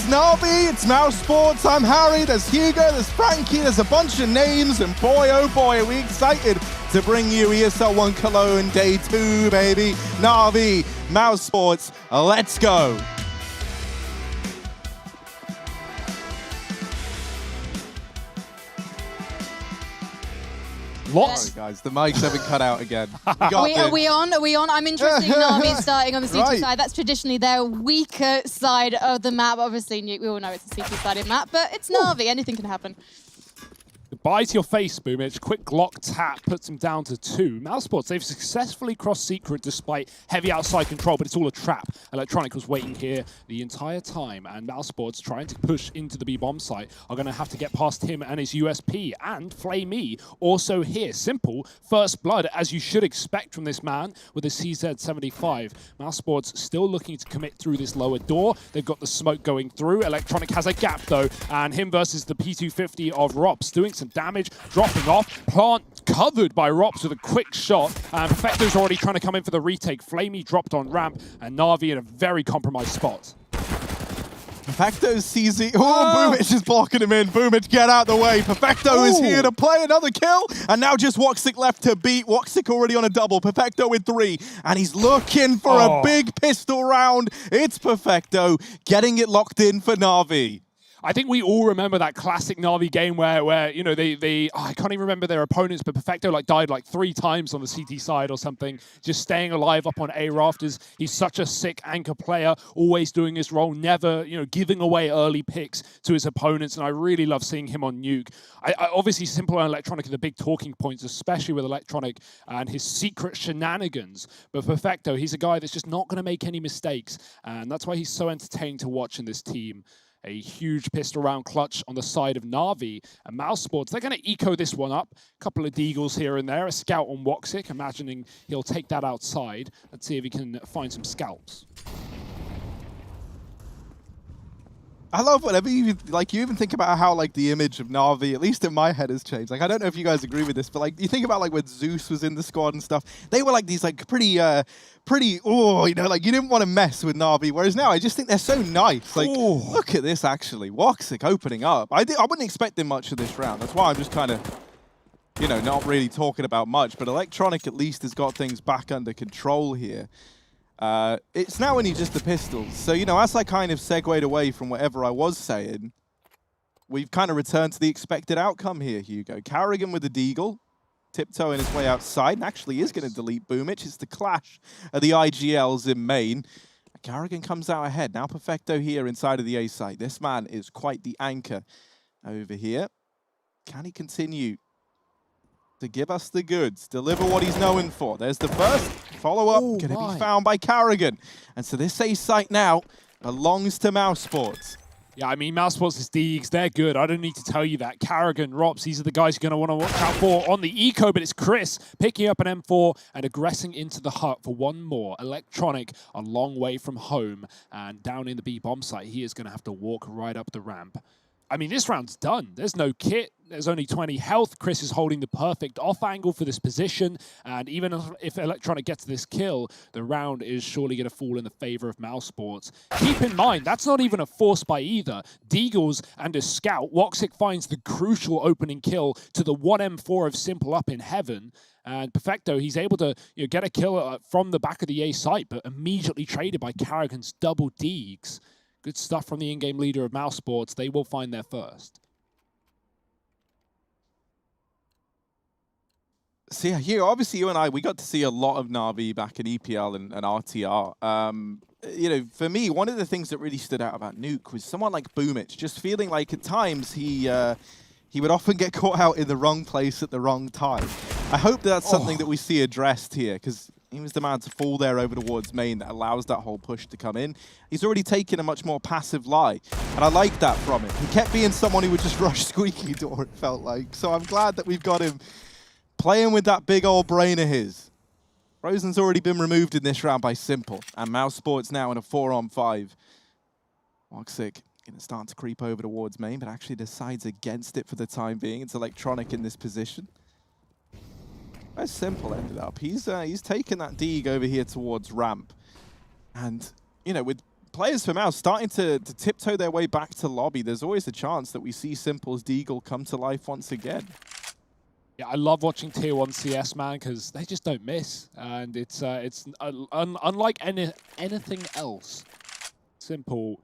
Na'Vi, it's mousesports, I'm Harry, there's Hugo, there's Frankie, there's a bunch of names, and boy oh boy are we excited to bring you ESL One Cologne Day 2, baby. Na'Vi, mousesports, let's go. Lots. Sorry guys, the mics haven't cut out again. Are we on? I'm interested in Na'Vi starting on the CT Right. side. That's traditionally their weaker side of the map. Obviously, Nuke, we all know it's a CT-sided map, but it's Na'Vi. Anything can happen. Goodbye to your face, Boomich. Quick Glock tap puts him down to 2. mousesports, they've successfully crossed Secret despite heavy outside control, but it's all a trap. Electronic was waiting here the entire time, and mousesports, trying to push into the B-bomb site, are going to have to get past him and his USP. And Flamey also here. Simple, first blood, as you should expect from this man with a CZ75. mousesports still looking to commit through this lower door. They've got the smoke going through. Electronic has a gap, though, and him versus the P250 of Rops, doing some damage, dropping off. Plant covered by Rops with a quick shot. And Perfecto's already trying to come in for the retake. Flamey dropped on ramp, and Na'Vi in a very compromised spot. Perfecto CZ. Oh, Boomich is blocking him in. Boomich, get out the way. Perfecto is here to play another kill. And now just Woxic left to beat. Woxic already on a double. Perfecto with 3. And he's looking for a big pistol round. It's Perfecto getting it locked in for Na'Vi. I think we all remember that classic Na'Vi game where you know, I can't even remember their opponents, but Perfecto died 3 times on the CT side or something, just staying alive up on A rafters. He's such a sick anchor player, always doing his role, never, giving away early picks to his opponents, and I really love seeing him on Nuke. I obviously, Simple and Electronic are the big talking points, especially with Electronic and his secret shenanigans, but Perfecto, he's a guy that's just not going to make any mistakes, and that's why he's so entertaining to watch in this team. A huge pistol round clutch on the side of Na'Vi, and mousesports, they're going to eco this one up. A couple of deagles here and there, a scout on Woxic, imagining he'll take that outside. Let's see if he can find some scalps. I love whenever you even think about how the image of Na'Vi, at least in my head, has changed. I don't know if you guys agree with this, but you think about when Zeus was in the squad and stuff, they were these pretty you didn't want to mess with Na'Vi. Whereas now I just think they're so nice. Look at this actually, Woxic opening up. I wouldn't expect him much of this round. That's why I'm just kind of, not really talking about much. But Electronic at least has got things back under control here. It's now only just the pistols. So, as I kind of segued away from whatever I was saying, we've kind of returned to the expected outcome here, Hugo. Carrigan with the deagle, tiptoeing his way outside, and actually is going to delete Boomich. It's the clash of the IGLs in main. Carrigan comes out ahead. Now Perfecto here inside of the A site. This man is quite the anchor over here. Can he continue to give us the goods, deliver what he's known for? There's the first follow-up, going to be found by Carrigan. And so this A site now belongs to mousesports. Yeah, I mean, mousesports is Deegs, they're good. I don't need to tell you that. Carrigan, Rops, these are the guys you're going to want to watch out for on the eco, but it's Chris picking up an M4 and aggressing into the hut for one more. Electronic, a long way from home, and down in the B-bomb site, he is going to have to walk right up the ramp. I mean, this round's done. There's no kit. There's only 20 health. Chris is holding the perfect off angle for this position. And even if Electronic gets this kill, the round is surely going to fall in the favor of mousesports. Keep in mind, that's not even a force by either. Deagles and a scout. Woxic finds the crucial opening kill to the 1M4 of Simple up in heaven. And Perfecto, he's able to get a kill from the back of the A site, but immediately traded by Carrigan's double Deags. Good stuff from the in-game leader of mousesports. They will find their first. So yeah, here, obviously you and I, we got to see a lot of Na'Vi back in EPL and RTR. For me, one of the things that really stood out about Nuke was someone like Boomich, just feeling like at times he would often get caught out in the wrong place at the wrong time. I hope that's something that we see addressed here, because he was the man to fall there over towards main that allows that whole push to come in. He's already taken a much more passive lie, and I like that from him. He kept being someone who would just rush squeaky door, it felt like. So I'm glad that we've got him playing with that big old brain of his. Rosen's already been removed in this round by Simple, and mousesports now in a 4-on-5. Woxic going to start to creep over towards main, but actually decides against it for the time being. It's Electronic in this position. Where's Simple ended up? He's taken that Deeg over here towards ramp. And, with players from Mouse starting to tiptoe their way back to lobby. There's always a chance that we see Simple's Deagle come to life once again. Yeah, I love watching Tier 1 CS, man, because they just don't miss. And it's unlike anything else. Simple.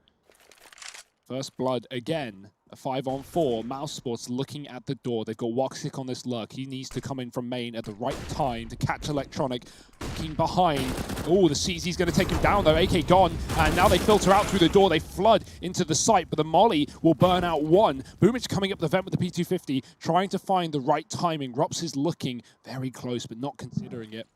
First blood again. A 5-on-4. mousesports looking at the door. They've got Woxic on this lurk. He needs to come in from main at the right time to catch Electronic. Looking behind. Oh, the CZ's going to take him down, though. AK gone. And now they filter out through the door. They flood into the site, but the molly will burn out one. Boomich coming up the vent with the P250, trying to find the right timing. Rops is looking very close, but not considering it.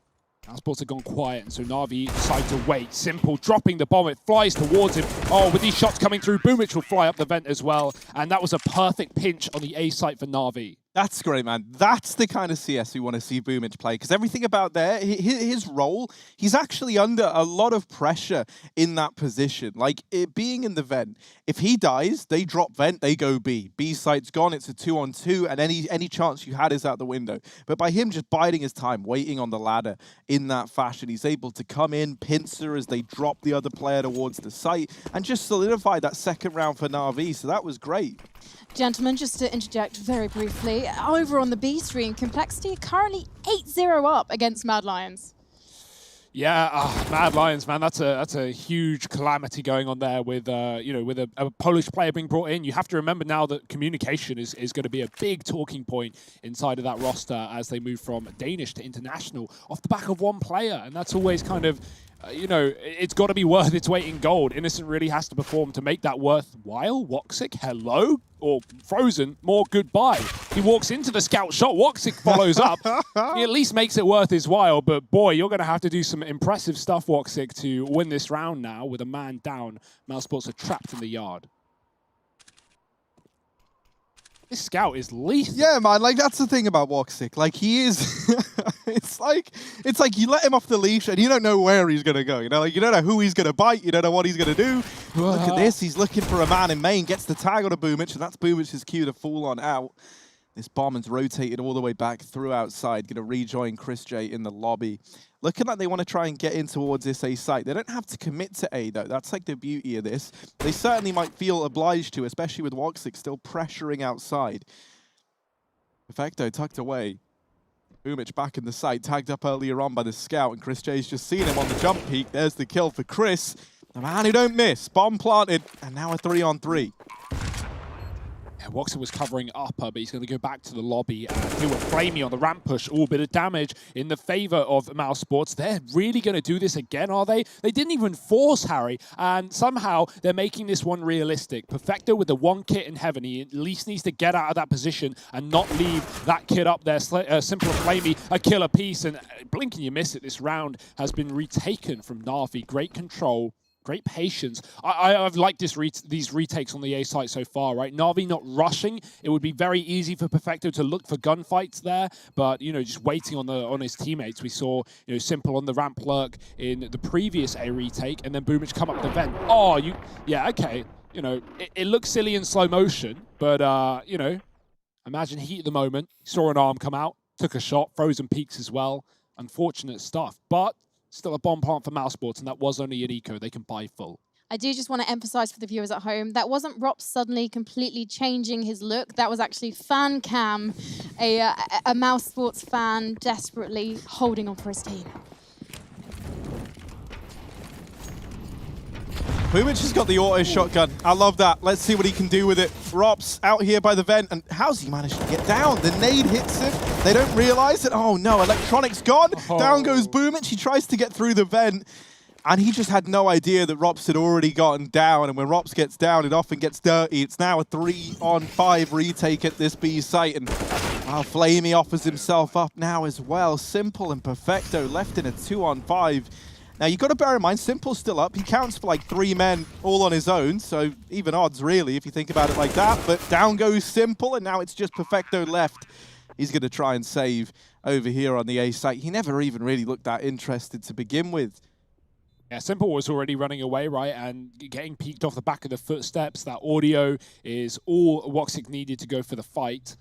mousesports have gone quiet, and so Na'Vi decide to wait. Simple dropping the bomb, it flies towards him. Oh, with these shots coming through, Boomich will fly up the vent as well. And that was a perfect pinch on the A site for Na'Vi. That's great, man. That's the kind of CS we want to see Boomich play, because everything about there, his role, he's actually under a lot of pressure in that position. Like, it being in the vent, if he dies, they drop vent, they go B. B site's gone, it's a 2-on-2, and any chance you had is out the window. But by him just biding his time, waiting on the ladder in that fashion, he's able to come in, pincer as they drop the other player towards the site, and just solidify that second round for Na'Vi, so that was great. Gentlemen, just to interject very briefly, over on the B stream, Complexity currently 8-0 up against Mad Lions. Yeah, Mad Lions, man, that's a huge calamity going on there with you know, with a Polish player being brought in. You have to remember now that communication is going to be a big talking point inside of that roster as they move from Danish to international off the back of one player, and that's always kind of you know, it's got to be worth its weight in gold. Innocent really has to perform to make that worthwhile. Woxic, hello? Or Frozen, more goodbye. He walks into the scout shot. Woxic follows up. He at least makes it worth his while, but boy, you're going to have to do some impressive stuff, Woxic, to win this round now with a man down. mousesports are trapped in the yard. This scout is lethal. Yeah, man, like, that's the thing about Woxic. Like, he is... it's like you let him off the leash and you don't know where he's going to go. You know, like, you don't know who he's going to bite. You don't know what he's going to do. Look at this. He's looking for a man in main. Gets the tag on a Boomich, and that's Boomich's cue to fall on out. This bomb is rotated all the way back through outside. Going to rejoin Chris J in the lobby. Looking like they want to try and get in towards this A site. They don't have to commit to A, though. That's like the beauty of this. They certainly might feel obliged to, especially with Woxic still pressuring outside. Perfecto tucked away. Boomich back in the site, tagged up earlier on by the scout, and Chris J's just seen him on the jump peak. There's the kill for Chris. The man who don't miss. Bomb planted, and now a 3-on-3. Yeah, Woxic was covering upper, but he's going to go back to the lobby and do a flamey on the ramp push. Oh, bit of damage in the favor of mousesports. They're really going to do this again, are they? They didn't even force Harry, and somehow they're making this one realistic. Perfecto with the one kit in heaven. He at least needs to get out of that position and not leave that kit up there. Simple flamey, a killer piece, and blink and you miss it. This round has been retaken from Na'Vi. Great control. Great patience. I've liked these retakes on the A site so far, right? Na'Vi not rushing. It would be very easy for Perfecto to look for gunfights there, but, you know, just waiting on his teammates. We saw, you know, Simple on the ramp lurk in the previous A retake, and then Boomich come up the vent. Oh, yeah, okay. You know, it looks silly in slow motion, but, you know, imagine heat at the moment. Saw an arm come out, took a shot, frozen peaks as well. Unfortunate stuff, but still a bomb plant for mousesports, and that was only an eco. They can buy full. I do just want to emphasize for the viewers at home, that wasn't Rops suddenly completely changing his look. That was actually fan cam, a mousesports fan desperately holding on for his team. Boomich has got the auto shotgun. I love that. Let's see what he can do with it. Rops out here by the vent, and how's he managed to get down? The nade hits him. They don't realize it. Oh no, Electronic's gone. Oh. Down goes Boomich. He tries to get through the vent, and he just had no idea that Rops had already gotten down. And when Rops gets down, it often gets dirty. It's now a 3-on-5 retake at this B site, and wow, Flamey offers himself up now as well. Simple and Perfecto left in a 2-on-5. Now, you've got to bear in mind, Simple's still up. He counts for like 3 men all on his own, so even odds, really, if you think about it like that. But down goes Simple, and now it's just Perfecto left. He's going to try and save over here on the A site. He never even really looked that interested to begin with. Yeah, Simple was already running away, right? And getting peeked off the back of the footsteps. That audio is all Woxic needed to go for the fight.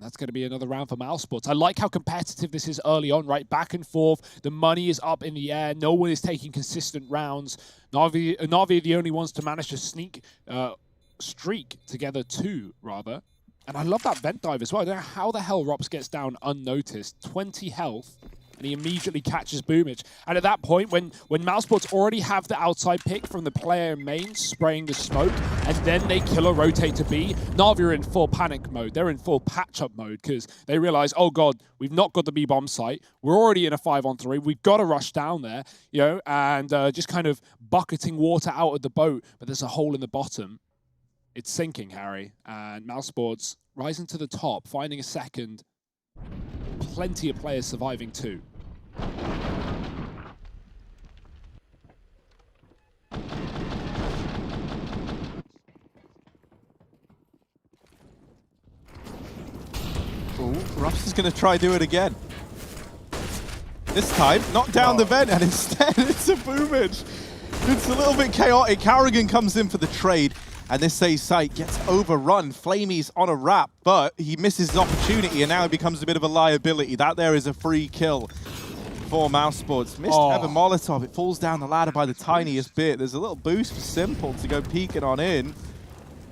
That's going to be another round for mousesports. I like how competitive this is early on, right? Back and forth. The money is up in the air. No one is taking consistent rounds. Na'Vi are the only ones to manage to streak together 2, rather. And I love that vent dive as well. I don't know how the hell Rops gets down unnoticed. 20 health. And he immediately catches Boomich. And at that point, when mousesports already have the outside pick from the player main spraying the smoke, and then they killer rotate to B, Na'Vi are in full panic mode. They're in full patch-up mode because they realize, oh god, we've not got the B bomb site. We're already in a 5-on-3. We've got to rush down there, you know, and just kind of bucketing water out of the boat. But there's a hole in the bottom. It's sinking, Harry. And mousesports rising to the top, finding a second. Plenty of players surviving too. Ooh, Ruffs is going to try do it again. This time, not down the vent, and instead it's a Boomich. It's a little bit chaotic. Carrigan comes in for the trade. And this A site gets overrun. Flamey's on a wrap, but he misses his opportunity, and now it becomes a bit of a liability. That there is a free kill for mousesports. Missed Heaven Molotov. It falls down the ladder by the tiniest bit. There's a little boost for Simple to go peeking on in.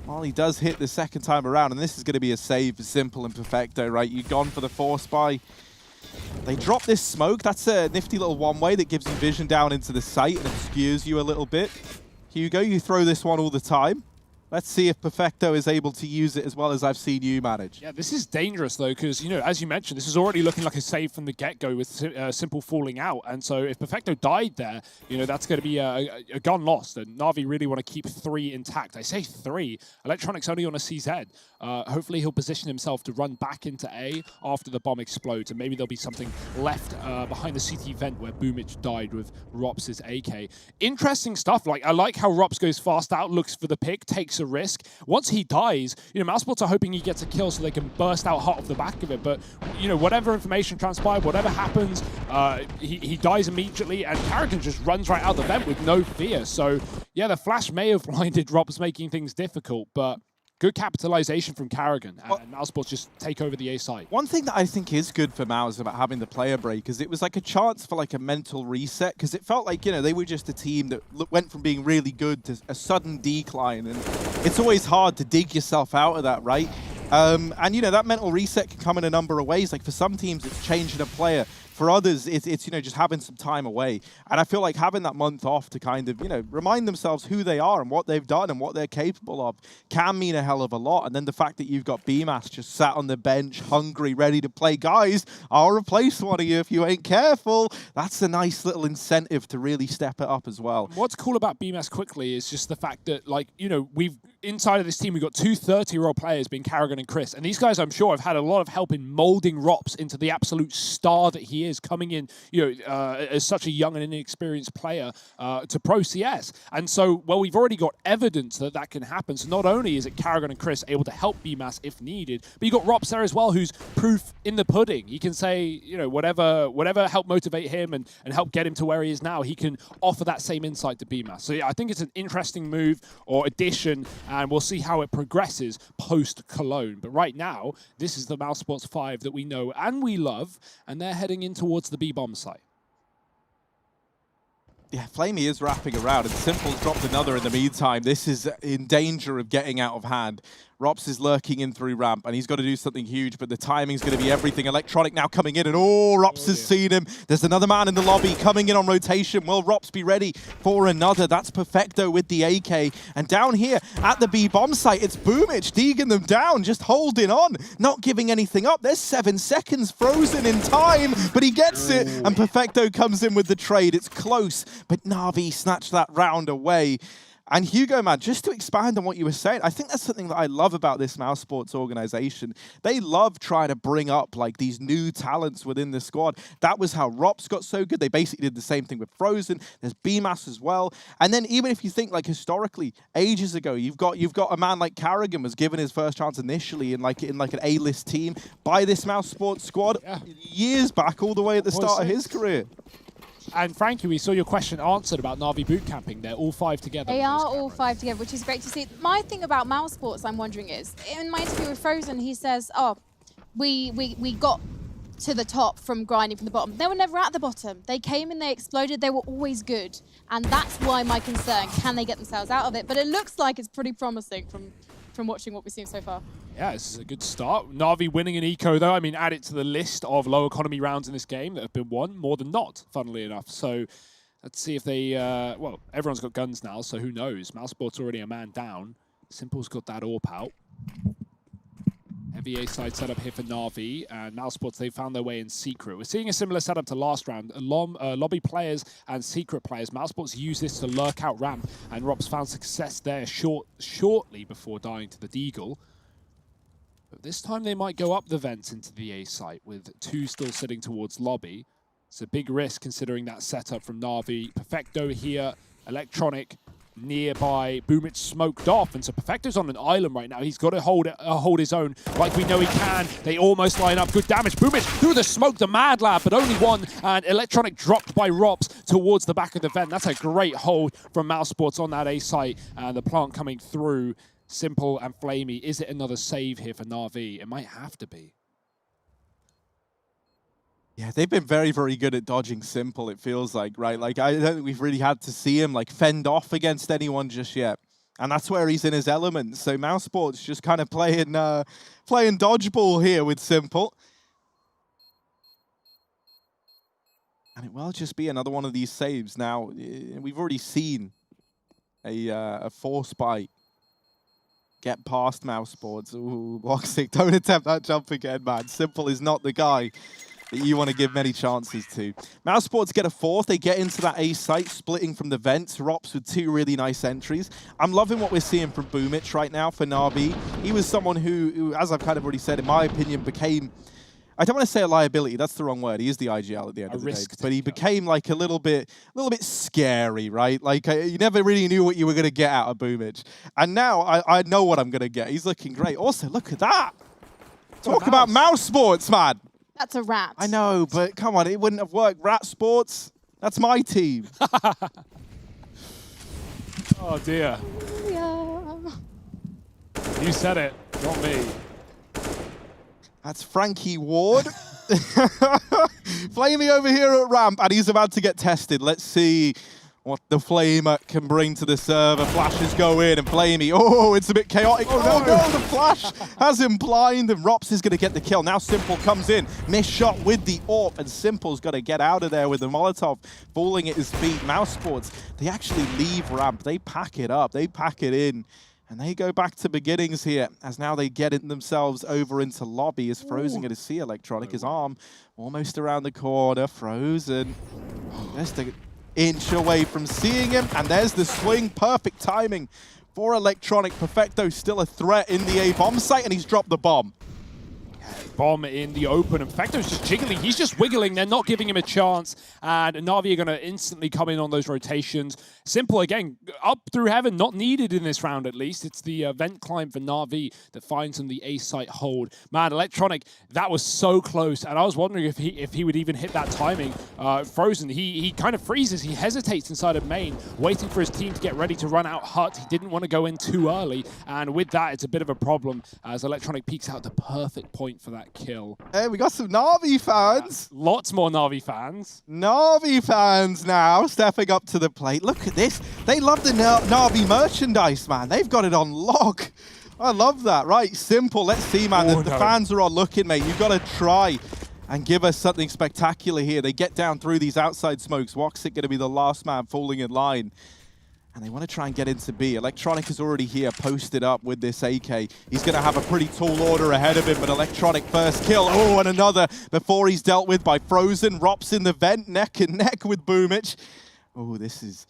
Molly does hit the second time around, and this is going to be a save for Simple and Perfecto, right? You've gone for the force buy. They drop this smoke. That's a nifty little one-way that gives you vision down into the site and obscures you a little bit. Hugo, you throw this one all the time. Let's see if Perfecto is able to use it as well as I've seen you manage. Yeah, this is dangerous, though, because, you know, as you mentioned, this is already looking like a save from the get-go with Simple falling out. And so if Perfecto died there, you know, that's going to be a gun lost. And Na'Vi really want to keep 3 intact. I say 3. Electronics only on a CZ. Hopefully he'll position himself to run back into A after the bomb explodes. And maybe there'll be something left behind the CT vent where Boomich died with Rops' AK. Interesting stuff. Like, I like how Rops goes fast out, looks for the pick, takes a risk. Once he dies, you know, mousesports are hoping he gets a kill so they can burst out hot off the back of it. But, you know, whatever information transpired, whatever happens, he dies immediately, and Carrigan just runs right out the vent with no fear. So, yeah, the flash may have blinded Rops, making things difficult, but good capitalization from Carrigan, and mousesports just take over the A site. One thing that I think is good for Mouse about having the player break is it was like a chance for like a mental reset, because it felt like, you know, they were just a team that went from being really good to a sudden decline, and it's always hard to dig yourself out of that, right? And, you know, that mental reset can come in a number of ways. Like, for some teams, it's changing a player. For others, it's you know, just having some time away. And I feel like having that month off to kind of, you know, remind themselves who they are and what they've done and what they're capable of can mean a hell of a lot. And then the fact that you've got BMAS just sat on the bench, hungry, ready to play. Guys, I'll replace one of you if you ain't careful. That's a nice little incentive to really step it up as well. What's cool about BMAS quickly is just the fact that, like, you know, inside of this team, we've got 2 30-year-old players being Carrigan and Chris. And these guys, I'm sure, have had a lot of help in molding Rops into the absolute star that he is, coming in, you know, as such a young and inexperienced player to Pro CS. And so, well, we've already got evidence that that can happen. So not only is it Carrigan and Chris able to help BMAS if needed, but you got Rops there as well, who's proof in the pudding. He can say, you know, whatever helped motivate him and help get him to where he is now, he can offer that same insight to BMAS. So yeah, I think it's an interesting move or addition, and we'll see how it progresses post-Cologne. But right now, this is the mousesports 5 that we know and we love, and they're heading in towards the B-bomb site. Yeah, Flamey is wrapping around, and Simple's dropped another in the meantime. This is in danger of getting out of hand. Rops is lurking in through ramp, and he's got to do something huge, but the timing's going to be everything. Electronic now coming in, and Rops has seen him. There's another man in the lobby coming in on rotation. Will Rops be ready for another? That's Perfecto with the AK. And down here at the B-bomb site, it's Boomich digging them down, just holding on, not giving anything up. There's 7 seconds frozen in time, but he gets it, and Perfecto comes in with the trade. It's close, but Na'Vi snatched that round away. And Hugo, man, just to expand on what you were saying, I think that's something that I love about this mousesports organization. They love trying to bring up like these new talents within the squad. That was how Rops got so good. They basically did the same thing with Frozen. There's BMAS as well. And then even if you think like historically, ages ago, you've got a man like Carrigan was given his first chance initially in like an A-list team by this mousesports squad years back, all the way at the start of his career. And Frankie, we saw your question answered about Na'Vi boot camping. They're all 5 together. They are all 5 together, which is great to see. My thing about mousesports, I'm wondering, is in my interview with Frozen, he says, oh, we got to the top from grinding from the bottom. They were never at the bottom. They came in, they exploded, they were always good. And that's why my concern, can they get themselves out of it? But it looks like it's pretty promising from watching what we've seen so far. Yeah, this is a good start. Na'Vi winning an eco, though. I mean, add it to the list of low economy rounds in this game that have been won more than not, funnily enough. So let's see if they, well, everyone's got guns now, so who knows? mousesports already a man down. Simple's got that AWP out. Heavy A side setup here for Na'Vi, and mousesports, they found their way in secret. We're seeing a similar setup to last round. Lobby players and secret players. mousesports use this to lurk out ramp, and Rob's found success there shortly before dying to the Deagle. But this time they might go up the vents into the A site, with 2 still sitting towards lobby. It's a big risk considering that setup from Na'Vi. Perfecto here, Electronic nearby. Boomich smoked off, and so Perfecto's on an island right now. He's got to hold his own like we know he can. They almost line up. Good damage. Boomich through the smoke, the Mad Lab, but only one, and Electronic dropped by Rops towards the back of the vent. That's a great hold from mousesports on that A site, and the plant coming through. Simple and Flamey. Is it another save here for Na'Vi? It might have to be. Yeah, they've been very, very good at dodging Simple, it feels like, right? Like, I don't think we've really had to see him, like, fend off against anyone just yet. And that's where he's in his element. So mousesports just kind of playing dodgeball here with Simple. And it will just be another one of these saves. Now, we've already seen a force bite get past mousesports. Ooh, Boxic, don't attempt that jump again, man. Simple is not the guy that you want to give many chances to. mousesports get a fourth. They get into that A site, splitting from the vents. Rops with 2 really nice entries. I'm loving what we're seeing from Boomich right now for Na'Vi. He was someone who, as I've kind of already said, in my opinion, became, I don't want to say a liability, that's the wrong word. He is the IGL at the end of the day. But he became like a little bit scary, right? Like you never really knew what you were going to get out of Boomich. And now I know what I'm going to get. He's looking great. Also, look at that. Talk about mousesports, man. That's a rat. I know, but come on, it wouldn't have worked. Rat Sports, that's my team. Oh, dear. Yeah. You said it, not me. That's Frankie Ward. Flamey over here at ramp, and he's about to get tested. Let's see what the Flamer can bring to the server. Flashes go in, and Flamey, oh, it's a bit chaotic. Oh no, the flash has him blind, and Rops is going to get the kill. Now Simple comes in, missed shot with the AWP, and Simple's got to get out of there with the Molotov falling at his feet. mousesports, they actually leave ramp. They pack it up, they pack it in, and they go back to beginnings here, as now they get it themselves over into lobby. As Frozen going to see Electronic, his arm almost around the corner. Frozen, there's the inch away from seeing him, and there's the swing. Perfect timing for Electronic. Perfecto still a threat in the A bomb site, and he's dropped the bomb. Bomb in the open, and Perfecto's just jiggling. He's just wiggling. They're not giving him a chance, and Na'Vi are going to instantly come in on those rotations. Simple, again, up through heaven, not needed in this round at least. It's the vent climb for Na'Vi that finds him the A site hold. Man, Electronic, that was so close, and I was wondering if he would even hit that timing. Frozen, he kind of freezes. He hesitates inside of main, waiting for his team to get ready to run out hut. He didn't want to go in too early, and with that, it's a bit of a problem as Electronic peeks out the perfect point for that kill. Hey, we got some Na'Vi fans. Lots more Na'Vi fans. Na'Vi fans now stepping up to the plate. Look at this. They love the Na'Vi merchandise, man. They've got it on lock. I love that. Right, Simple. Let's see, man. Oh, the fans are on looking, mate. You've got to try and give us something spectacular here. They get down through these outside smokes. Woxic going to be the last man falling in line. And they want to try and get into B. Electronic is already here, posted up with this AK. He's going to have a pretty tall order ahead of him, but Electronic first kill. Oh, and another before he's dealt with by Frozen. Rops in the vent, neck and neck with Boomich. Oh, this is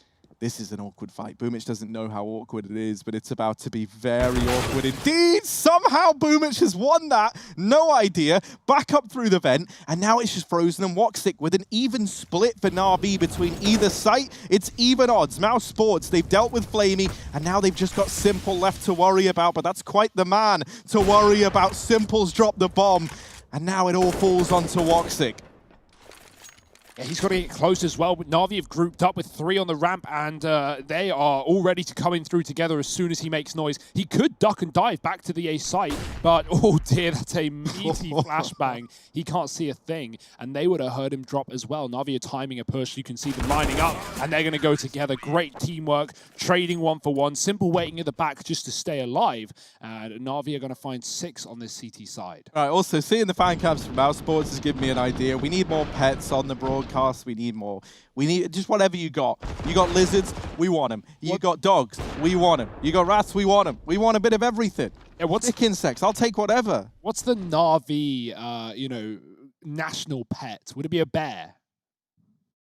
an awkward fight. Boomich doesn't know how awkward it is, but it's about to be very awkward indeed. Somehow Boomich has won that. No idea. Back up through the vent, and now it's just Frozen and Woxic with an even split for Na'Vi between either site. It's even odds. mousesports, they've dealt with Flamey, and now they've just got Simple left to worry about, but that's quite the man to worry about. Simple's dropped the bomb, and now it all falls onto Woxic. Yeah, he's got to get close as well. But Na'Vi have grouped up with 3 on the ramp, and they are all ready to come in through together as soon as he makes noise. He could duck and dive back to the A site, but oh dear, that's a meaty flashbang. He can't see a thing, and they would have heard him drop as well. Na'Vi are timing a push. You can see them lining up, and they're going to go together. Great teamwork, trading 1 for 1. Simple waiting at the back just to stay alive, and Na'Vi are going to find 6 on this CT side. All right, also, seeing the fan cams from mousesports has given me an idea. We need more pets on the broadcast. We need more. We need just whatever you got. You got lizards, we want them. You got dogs, we want them. You got rats, we want them. We want a bit of everything. Yeah, what's sick insects? I'll take whatever. What's the Na'Vi, national pet? Would it be a bear?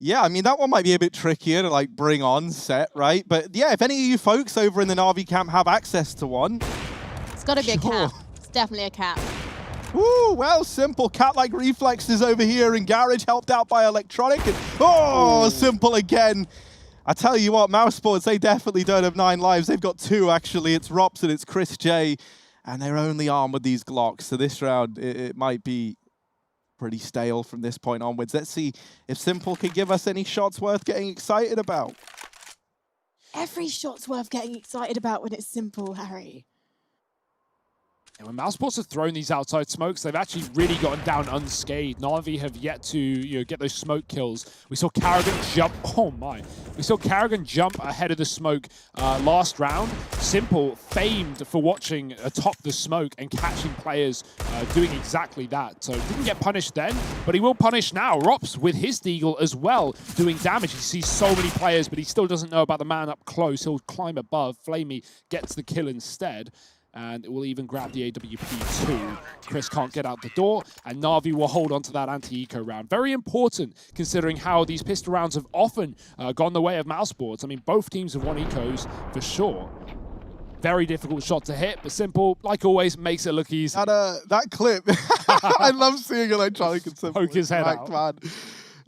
Yeah, I mean, that one might be a bit trickier to, like, bring on set, right? But, yeah, if any of you folks over in the Na'Vi camp have access to one... It's got to be a cat. It's definitely a cat. Ooh, well, simple. Cat-like reflexes over here in Garage, helped out by Electronic. And, oh, simple again. I tell you what, mousesports, they definitely don't have 9 lives. They've got 2, actually. It's Rops and it's Chris J. And they're only armed with these Glocks. So this round, it might be pretty stale from this point onwards. Let's see if Simple can give us any shots worth getting excited about. Every shot's worth getting excited about when it's Simple, Harry. And when mousesports have thrown these outside smokes, they've actually really gotten down unscathed. Na'Vi have yet to get those smoke kills. We saw Karrigan jump. Oh my! We saw Karrigan jump ahead of the smoke last round. Simple famed for watching atop the smoke and catching players doing exactly that. So didn't get punished then, but he will punish now. Rops with his deagle as well, doing damage. He sees so many players, but he still doesn't know about the man up close. He'll climb above. Flamey gets the kill instead. And it will even grab the AWP too. Chris can't get out the door, and Na'Vi will hold on to that anti-eco round. Very important, considering how these pistol rounds have often gone the way of mousesports. I mean, both teams have won ecos, for sure. Very difficult shot to hit, but Simple, like always, makes it look easy. That clip, I love seeing Electronic and Simple. Poke his head out. Man.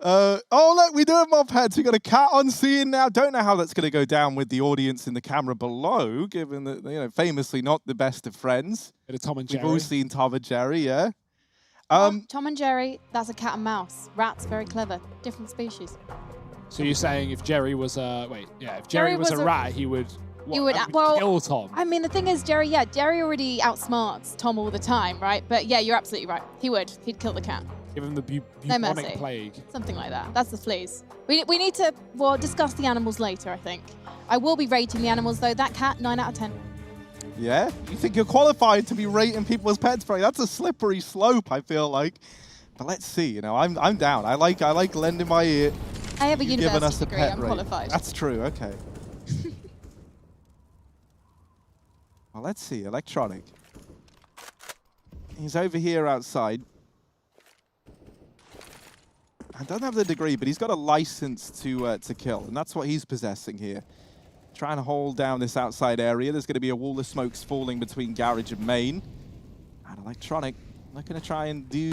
Oh, look, we do have mob heads. We got a cat on scene now. Don't know how that's going to go down with the audience in the camera below, given that, famously not the best of friends. Bit of Tom and Jerry. We've all seen Tom and Jerry, yeah. Tom and Jerry, that's a cat and mouse. Rats, very clever. Different species. So you're saying if Jerry was if Jerry was a rat, he would kill Tom. I mean, the thing is, Jerry already outsmarts Tom all the time, right? But yeah, you're absolutely right. He would. He'd kill the cat. Give him the bubonic plague. Something like that. That's the fleas. We need to, discuss the animals later, I think. I will be rating the animals, though. That cat, 9 out of 10. Yeah? You think you're qualified to be rating people as pets, Frank? That's a slippery slope, I feel like. But let's see, I'm down. I like lending my ear. I have a university degree. I'm rate. Qualified. That's true, okay. Well, let's see. Electronic. He's over here outside. I don't have the degree, but he's got a license to kill, and that's what he's possessing here. Trying to hold down this outside area. There's going to be a wall of smokes falling between Garage and Main. And Electronic looking to try and do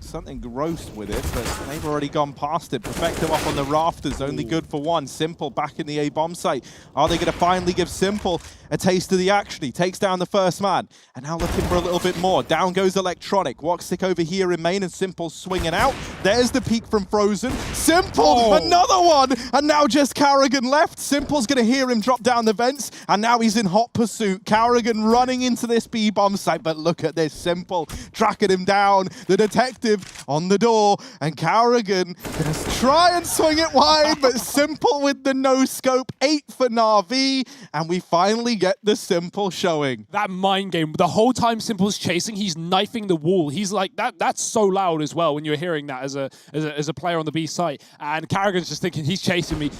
something gross with it, but they've already gone past it. Perfecto up on the rafters, only good for 1. Simple back in the A-bomb site. Are they going to finally give Simple a taste of the action? He takes down the first man, and now looking for a little bit more. Down goes Electronic. Walksick over here in Main, and Simple swinging out. There's the peek from Frozen. Simple, another one, and now just Karrigan left. Simple's going to hear him drop down the vents, and now he's in hot pursuit. Karrigan running into this B-bomb site, but look at this. Simple tracking him down. The detective on the door, and Karrigan gonna try and swing it wide, but Simple with the no-scope. 8 for Na'Vi, and we finally get the Simple showing. That mind game, the whole time Simple's chasing, he's knifing the wall. He's like, that's so loud as well when you're hearing that as a player on the B site. And Karrigan's just thinking, he's chasing me,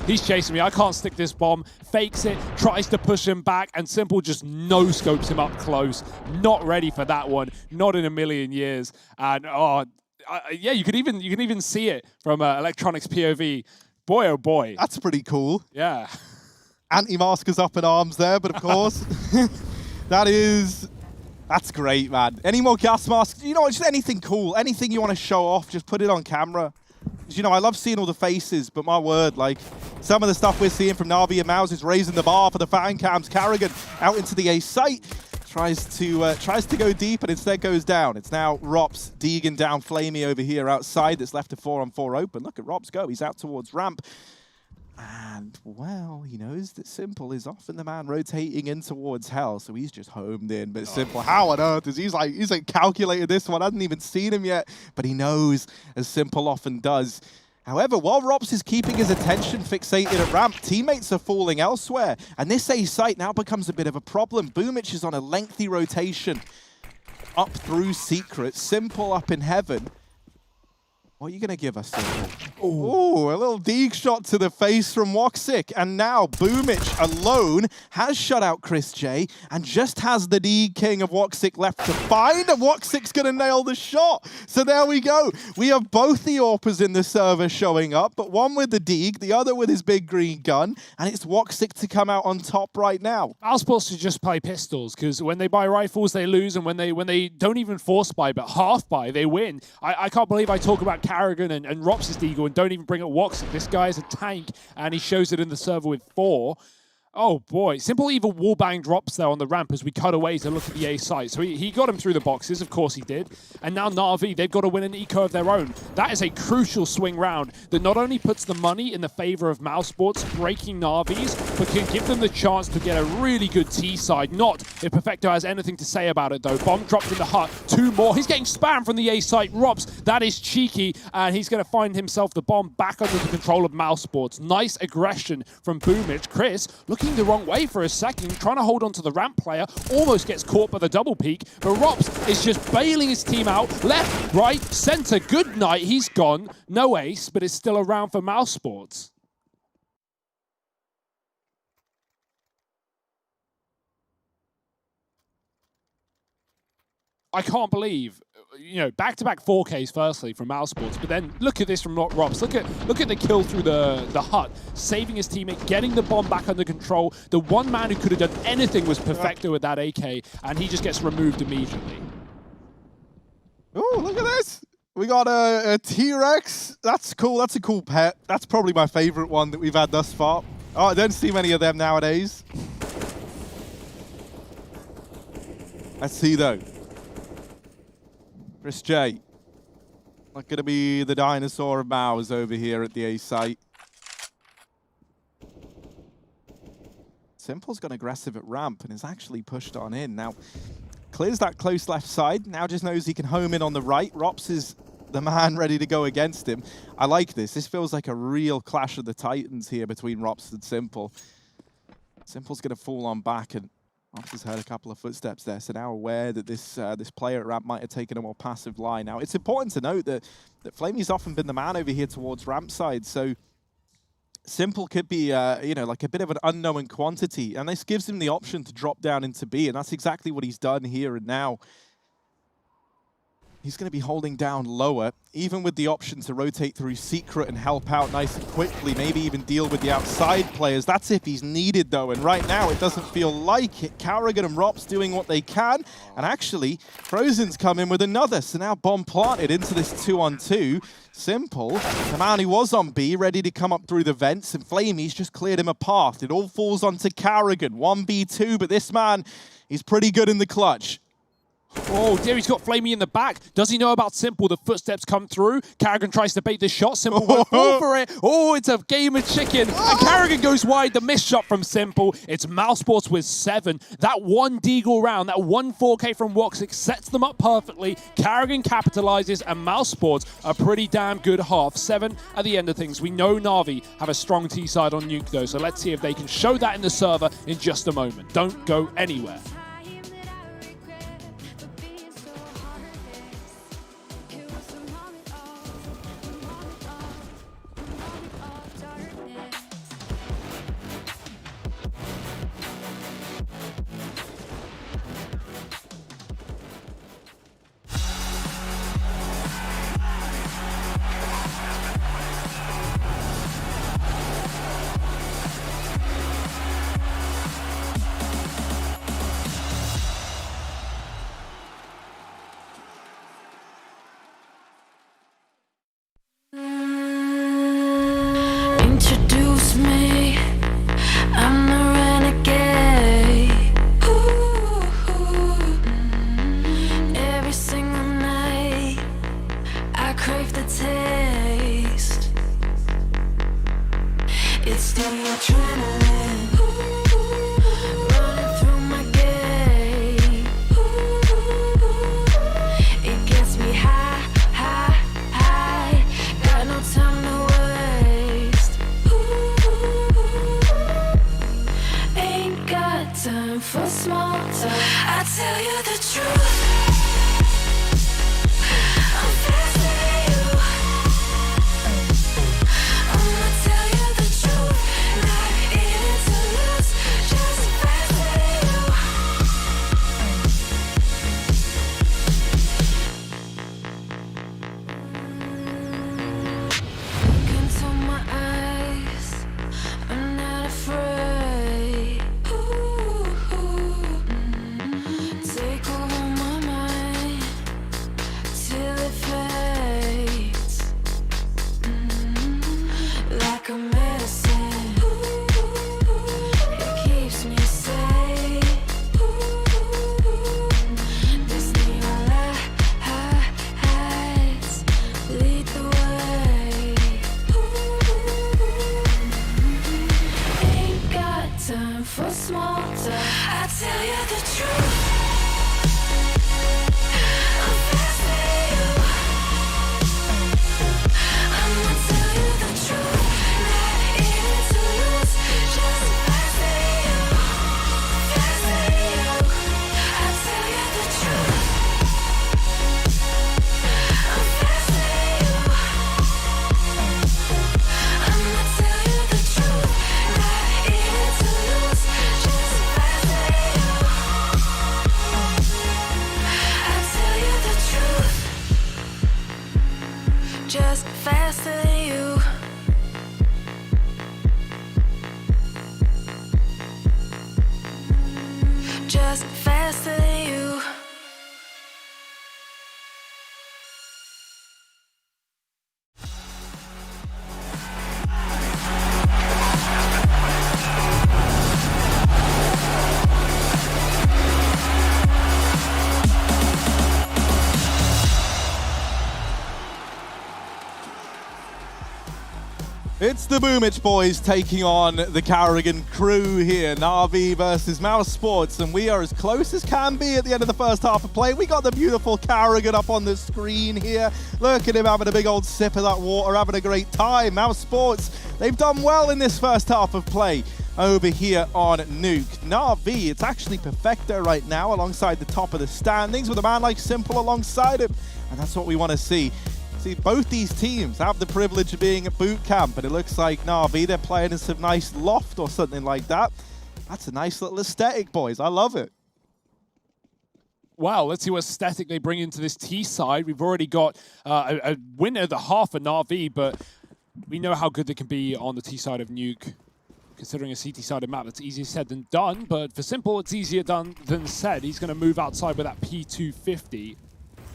I can't stick this bomb. Fakes it, tries to push him back, and Simple just no-scopes him up close. Not ready for that one, not in a million years. And yeah, you can even see it from Electronic's POV. Boy, oh boy. That's pretty cool. Yeah. Anti-maskers up in arms there, but of course, that's great, man. Any more gas masks? Just anything cool, anything you want to show off, just put it on camera. I love seeing all the faces, but my word, some of the stuff we're seeing from Na'Vi and Mouse is raising the bar for the fan cams. Karrigan out into the A site. tries to go deep and instead goes down. It's now Rops, Deegan down, Flamey over here outside. That's left a 4-on-4 open. Look at Rops go. He's out towards ramp. And, well, he knows that Simple is often the man rotating in towards Hell, so he's just homed in. But Simple, how on earth is he's like calculated this one. I hadn't even seen him yet, but he knows, as Simple often does. However, while Rops is keeping his attention fixated at ramp, teammates are falling elsewhere. And this A site now becomes a bit of a problem. Boomich is on a lengthy rotation up through Secret. Simple up in heaven. What are you going to give us, Simple? Oh, a little Deeg shot to the face from Woxic. And now Boomich alone has shut out Chris J and just has the Deeg King of Woxic left to find. And Woxic's going to nail the shot. So there we go. We have both the AWPers in the server showing up, but one with the Deeg, the other with his big green gun. And it's Woxic to come out on top right now. mousesports should just play pistols, because when they buy rifles, they lose. And when they don't even force buy, but half buy, they win. I can't believe I talk about Carrigan and Rops' Deagle and don't even bring up Woxic. This guy is a tank, and he shows it in the server with 4. Oh boy, Simple even wallbang drops there on the ramp as we cut away to look at the A site. So he got him through the boxes, of course he did. And now Na'Vi, they've got to win an eco of their own. That is a crucial swing round that not only puts the money in the favor of mousesports, breaking Na'Vis, but can give them the chance to get a really good T side. Not if Perfecto has anything to say about it though. Bomb dropped in the hut, 2 more. He's getting spammed from the A site. Rops, that is cheeky, and he's going to find himself the bomb back under the control of mousesports. Nice aggression from Boomich. Chris, looking the wrong way for a second, trying to hold on to the ramp player, almost gets caught by the double peek, but Rops is just bailing his team out, left, right, center, good night, he's gone, no ace, but it's still around for mousesports. I can't believe, back-to-back 4Ks firstly from mousesports, but then look at this from Rops. Look at the kill through the hut, saving his teammate, getting the bomb back under control. The one man who could have done anything was Perfecto with that AK, and he just gets removed immediately. Oh, look at this! We got a T-Rex. That's cool. That's a cool pet. That's probably my favorite one that we've had thus far. Oh, I don't see many of them nowadays. Let's see though. Chris J. Not going to be the dinosaur of Mouse over here at the A site. Simple's gone aggressive at ramp and is actually pushed on in. Now, clears that close left side. Now just knows he can home in on the right. Rops is the man ready to go against him. I like this. This feels like a real clash of the titans here between Rops and Simple. Simple's going to fall on back, and Rops has heard a couple of footsteps there, so now aware that this player at ramp might have taken a more passive line. Now, it's important to note that Flamey's often been the man over here towards ramp side, so Simple could be, like a bit of an unknown quantity, and this gives him the option to drop down into B, and that's exactly what he's done here and now. He's going to be holding down lower, even with the option to rotate through Secret and help out nice and quickly, maybe even deal with the outside players. That's if he's needed, though, and right now it doesn't feel like it. Carrigan and Rops doing what they can, and actually, Frozen's come in with another, so now bomb planted into this 2-on-2. Simple, the man who was on B, ready to come up through the vents, and Flamey's just cleared him a path. It all falls onto Carrigan, 1v2, but this man, he's pretty good in the clutch. Oh dear, he's got Flamey in the back. Does he know about Simple? The footsteps come through. Carrigan tries to bait the shot. Simple won't fall for it. Oh, it's a game of chicken. And Carrigan goes wide. The missed shot from Simple. It's mousesports with 7. That one Deagle round, that one 4K from Woxic sets them up perfectly. Carrigan capitalizes, and mousesports a pretty damn good half. 7 at the end of things. We know Na'Vi have a strong T side on Nuke though, so let's see if they can show that in the server in just a moment. Don't go anywhere. Introduce me, I'm the renegade. Ooh. It's the Boomich boys taking on the Carrigan crew here. Na'Vi versus mousesports, and we are as close as can be at the end of the first half of play. We got the beautiful Carrigan up on the screen here. Look at him having a big old sip of that water, having a great time. mousesports, they've done well in this first half of play over here on Nuke. Na'Vi, it's actually perfecto right now alongside the top of the standings with a man like Simple alongside him, and that's what we want to see. See, both these teams have the privilege of being at boot camp, and it looks like Na'Vi, they're playing in some nice loft or something like that. That's a nice little aesthetic, boys. I love it. Wow, let's see what aesthetic they bring into this T side. We've already got a winner of the half for Na'Vi, but we know how good they can be on the T side of Nuke. Considering a CT-sided map, that's easier said than done, but for Simple, it's easier done than said. He's going to move outside with that P250.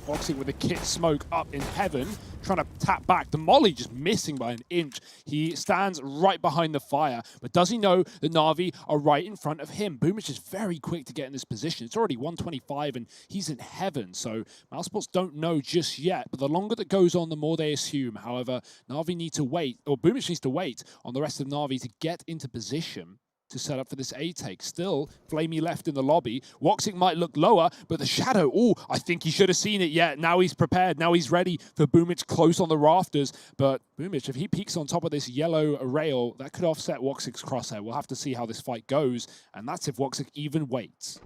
Boxing with a kit smoke up in heaven, trying to tap back. The molly just missing by an inch. He stands right behind the fire, but does he know that Na'Vi are right in front of him? Boomich is very quick to get in this position. It's already 125 and he's in heaven, so mousesports don't know just yet, but the longer that goes on, the more they assume. However, Na'Vi need to wait, or Boomich needs to wait on the rest of Na'Vi to get into position to set up for this A take. Still, Flamey left in the lobby. Woxic might look lower, but the shadow, oh, I think he should have seen it yet. Now he's prepared. Now he's ready for Boomich close on the rafters. But Boomich, if he peeks on top of this yellow rail, that could offset Woxic's crosshair. We'll have to see how this fight goes, and that's if Woxic even waits.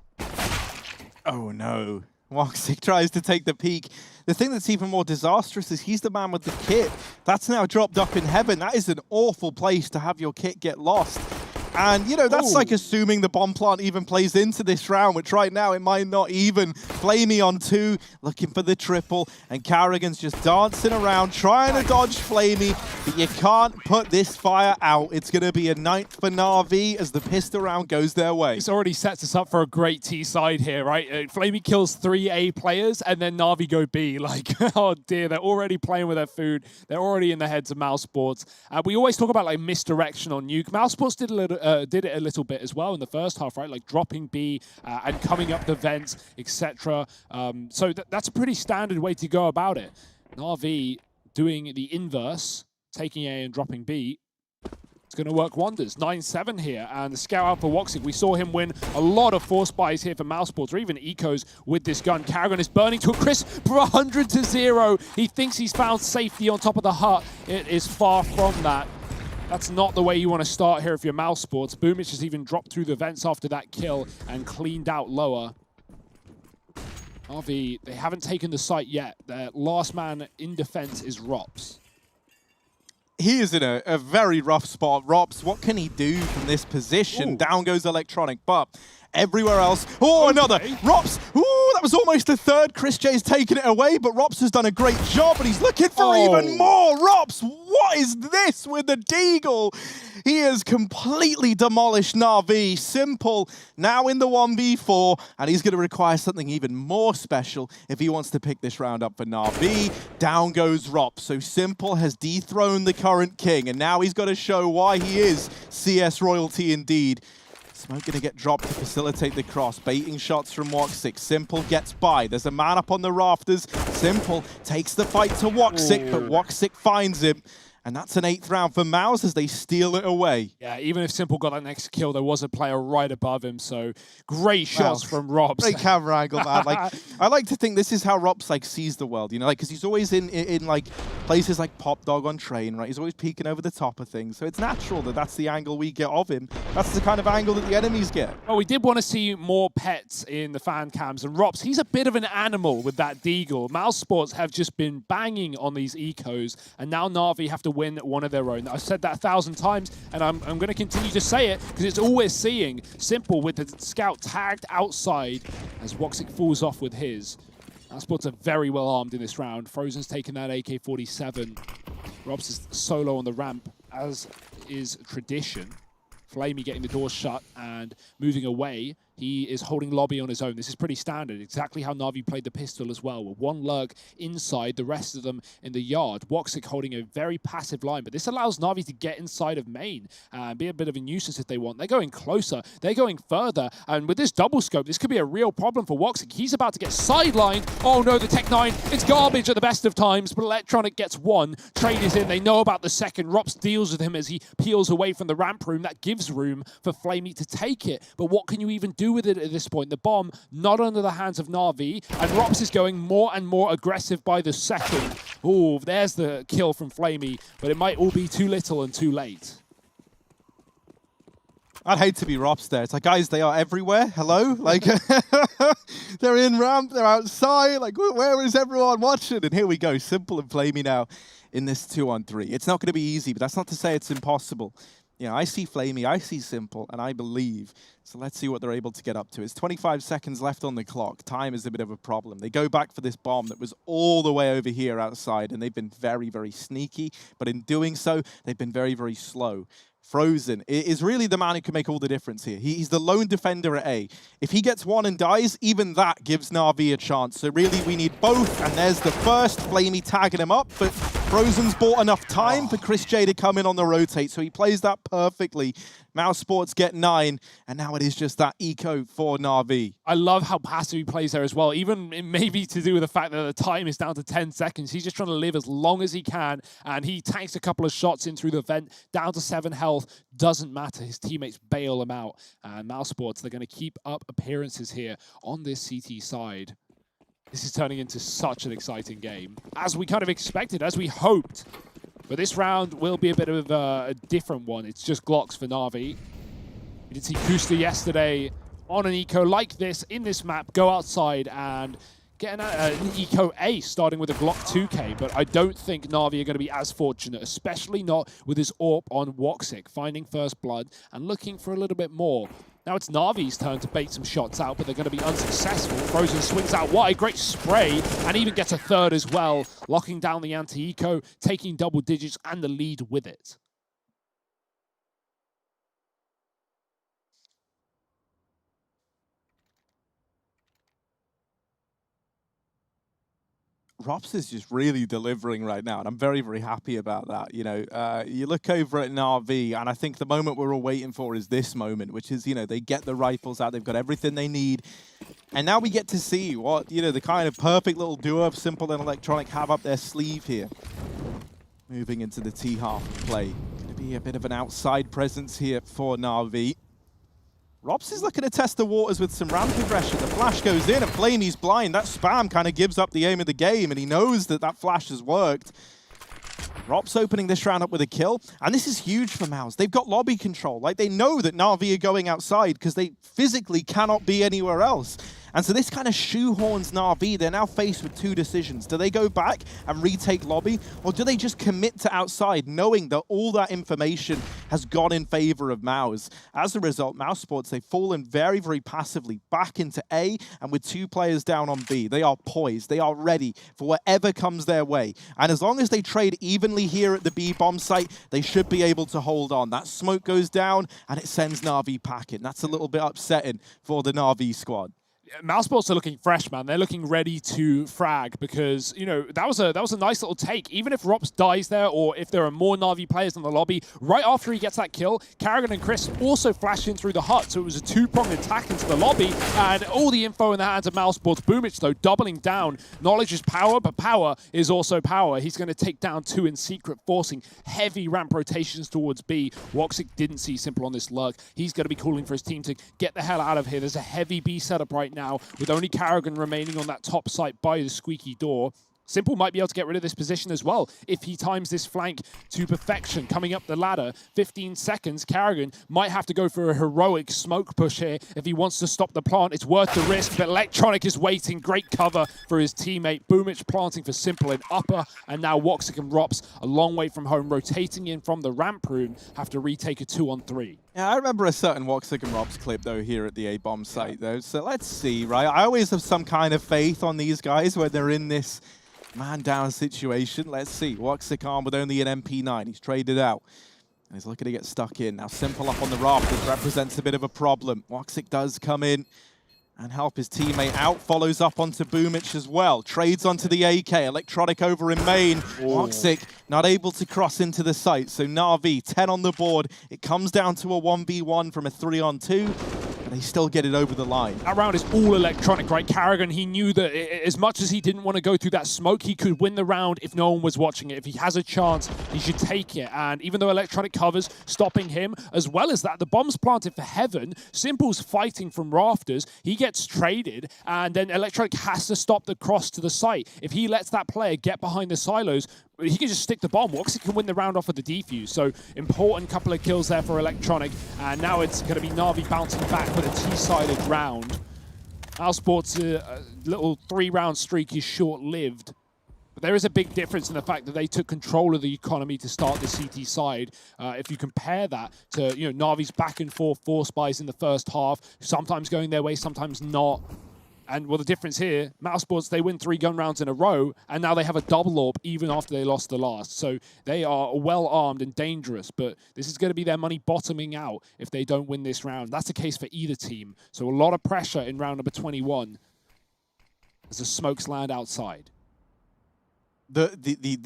Oh no. Woxic tries to take the peak. The thing that's even more disastrous is he's the man with the kit. That's now dropped up in heaven. That is an awful place to have your kit get lost. And, you know, that's like assuming the bomb plant even plays into this round, which right now it might not even. Flamey on 2, looking for the triple, and Carrigan's just dancing around, trying to dodge Flamey, but you can't put this fire out. It's going to be a ninth for Na'Vi as the pistol round goes their way. This already sets us up for a great T side here, right? Flamey kills 3 A players, and then Na'Vi go B. Like, oh dear, they're already playing with their food. They're already in the heads of mousesports. We always talk about, like, misdirection on Nuke. mousesports did it a little bit as well in the first half, right? Like dropping B and coming up the vents, etc. So that's a pretty standard way to go about it. Na'Vi doing the inverse, taking A and dropping B. It's going to work wonders. 9-7 here, and the scout out for Woxic. We saw him win a lot of force buys here for mousesports, or even ecos with this gun. Carrigan is burning to a crisp for 100-0. He thinks he's found safety on top of the hut. It is far from that. That's not the way you want to start here if you're mousesports. Boomich has even dropped through the vents after that kill and cleaned out lower. RV, they haven't taken the site yet. Their last man in defense is Rops. He is in a very rough spot. Rops, what can he do from this position? Ooh. Down goes Electronic, but everywhere else. Oh, okay. Another. Rops. Ooh, that was almost a third. Chris J's taken it away, but Rops has done a great job, but he's looking for even more. Rops, what is this with the Deagle? He has completely demolished Na'Vi. Simple now in the 1v4, and he's going to require something even more special if he wants to pick this round up for Na'Vi. Down goes Rops. So Simple has dethroned the current king, and now he's got to show why he is CS royalty indeed. Smoke going to get dropped to facilitate the cross. Baiting shots from Woxic. Simple gets by. There's a man up on the rafters. Simple takes the fight to Woxic, but Woxic finds him. And that's an 8th round for Mouse as they steal it away. Yeah, even if Simple got that next kill, there was a player right above him. So great shots from Rops. Great camera angle, man. Like, I like to think this is how Rops like sees the world, you know, like because he's always in like places like Pop Dog on Train, right? He's always peeking over the top of things. So it's natural that that's the angle we get of him. That's the kind of angle that the enemies get. Well, we did want to see more pets in the fan cams, and Rops, he's a bit of an animal with that Deagle. mousesports have just been banging on these ecos, and now Na'Vi have to win one of their own. I've said that 1,000 times, and I'm going to continue to say it because it's all we're seeing. Simple with the scout tagged outside as Woxic falls off with his. mousesports are very well armed in this round. Frozen's taking that AK-47. Robs is solo on the ramp, as is tradition. Flamey getting the door shut and moving away. he is holding lobby on his own. This is pretty standard, exactly how Na'Vi played the pistol as well, with one lurk inside, the rest of them in the yard. Woxic holding a very passive line, but this allows Na'Vi to get inside of main and be a bit of a nuisance if they want. They're going closer, they're going further, and with this double scope, this could be a real problem for Woxic. He's about to get sidelined. Oh no, the Tech 9, it's garbage at the best of times, but Electronic gets one. Trade is in, they know about the second. Rops deals with him as he peels away from the ramp room. That gives room for Flamey to take it, but what can you even do with it at this point? The bomb not under the hands of Na'Vi, and Rops is going more and more aggressive by the second. Oh, there's the kill from Flamey, but it might all be too little and too late. I'd hate to be Rops there. It's like, guys, they are everywhere. Hello? Like, they're in ramp, they're outside. Like, where is everyone watching? And here we go, Simple and Flamey now in this 2-on-3. It's not going to be easy, but that's not to say it's impossible. You know, I see Flamey, I see Simple, and I believe. So let's see what they're able to get up to. It's 25 seconds left on the clock. Time is a bit of a problem. They go back for this bomb that was all the way over here outside, and they've been very, very sneaky. But in doing so, they've been very, very slow. Frozen is really the man who can make all the difference here. He's the lone defender at A. If he gets one and dies, even that gives Na'Vi a chance. So really, we need both, and there's the first. Flamey tagging him up, but Frozen's bought enough time for Chris J to come in on the rotate, so he plays that perfectly. mousesports get 9, and now it is just that eco for Na'Vi. I love how passive he plays there as well. Even it may be to do with the fact that the time is down to 10 seconds. He's just trying to live as long as he can, and he tanks a couple of shots in through the vent, down to 7 health. Doesn't matter. His teammates bail him out. And mousesports, they're going to keep up appearances here on this CT side. This is turning into such an exciting game, as we kind of expected, as we hoped. But this round will be a bit of a different one. It's just Glocks for Na'Vi. We did see Kusta yesterday on an eco like this, in this map, go outside and get an eco ace, starting with a Glock 2K. But I don't think Na'Vi are going to be as fortunate, especially not with his AWP on Woxic, finding first blood and looking for a little bit more. Now it's Na'Vi's turn to bait some shots out, but they're going to be unsuccessful. Frozen swings out wide, great spray, and even gets a third as well, locking down the anti-eco, taking double digits and the lead with it. Rops is just really delivering right now, and I'm very, very happy about that. You know, you look over at Na'Vi, and I think the moment we're all waiting for is this moment, which is, you know, they get the rifles out, they've got everything they need, and now we get to see what, you know, the kind of perfect little duo of Simple and Electronic have up their sleeve here. Moving into the T half of play. Going to be a bit of an outside presence here for Na'Vi. Rops is looking to test the waters with some ramp aggression. The flash goes in and Flamey's blind. That spam kind of gives up the aim of the game, and he knows that that flash has worked. Rops opening this round up with a kill, and this is huge for Mouse. They've got lobby control. Like, they know that Na'Vi are going outside because they physically cannot be anywhere else. And so this kind of shoehorns Na'Vi. They're now faced with two decisions. Do they go back and retake lobby, or do they just commit to outside, knowing that all that information has gone in favor of Mouse? As a result, mousesports, they've fallen very, very passively back into A, and with 2 players down on B, they are poised. They are ready for whatever comes their way. And as long as they trade evenly here at the B bomb site, they should be able to hold on. That smoke goes down, and it sends Na'Vi packing. That's a little bit upsetting for the Na'Vi squad. mousesports are looking fresh, man. They're looking ready to frag because, you know, that was a nice little take. Even if Rops dies there, or if there are more Na'Vi players in the lobby, right after he gets that kill, Karrigan and Chris also flash in through the hut. So it was a two-pronged attack into the lobby, and all the info in the hands of mousesports. Boomich, though, doubling down. Knowledge is power, but power is also power. He's going to take down two in secret, forcing heavy ramp rotations towards B. Woxic didn't see Simple on this lurk. He's going to be calling for his team to get the hell out of here. There's a heavy B setup right now, with only Karrigan remaining on that top site by the squeaky door. Simple might be able to get rid of this position as well if he times this flank to perfection. Coming up the ladder, 15 seconds, Karrigan might have to go for a heroic smoke push here if he wants to stop the plant. It's worth the risk, but Electronic is waiting. Great cover for his teammate. Boomich planting for Simple in upper, and now Woxic and Rops a long way from home, rotating in from the ramp room, have to retake a 2-on-3. Yeah, I remember a certain Woxic and Rops clip, though, here at the A-bomb site, though. So let's see, right? I always have some kind of faith on these guys when they're in this man-down situation. Let's see. Woxic armed with only an MP9. He's traded out. And he's looking to get stuck in. Now Simple up on the rafters represents a bit of a problem. Woxic does come in and help his teammate out. Follows up onto Boomich as well. Trades onto the AK. Electronic over in main. Woxic not able to cross into the site. So Na'Vi, 10 on the board. It comes down to a 1v1 from a 3-on-2. But they still get it over the line. That round is all electronic, right? Karrigan, he knew that as much as he didn't want to go through that smoke, he could win the round if no one was watching it. If he has a chance, he should take it. And even though electronic covers stopping him, as well as that, the bomb's planted for Heaven. Simple's fighting from rafters. He gets traded, and then electronic has to stop the cross to the site. If he lets that player get behind the silos, he can just stick the bomb. Woxic can win the round off of the defuse. So important couple of kills there for electronic. And now it's going to be Na'Vi bouncing back with a T-sided round. mousesports' little 3-round streak is short-lived. But there is a big difference in the fact that they took control of the economy to start the CT side. If you compare that to Na'Vi's back and forth force buys in the first half, sometimes going their way, sometimes not. And well, the difference here, mousesports, they win 3 gun rounds in a row, and now they have a double AWP even after they lost the last. So they are well armed and dangerous, but this is going to be their money bottoming out if they don't win this round. That's the case for either team. So a lot of pressure in round number 21 as the smokes land outside. The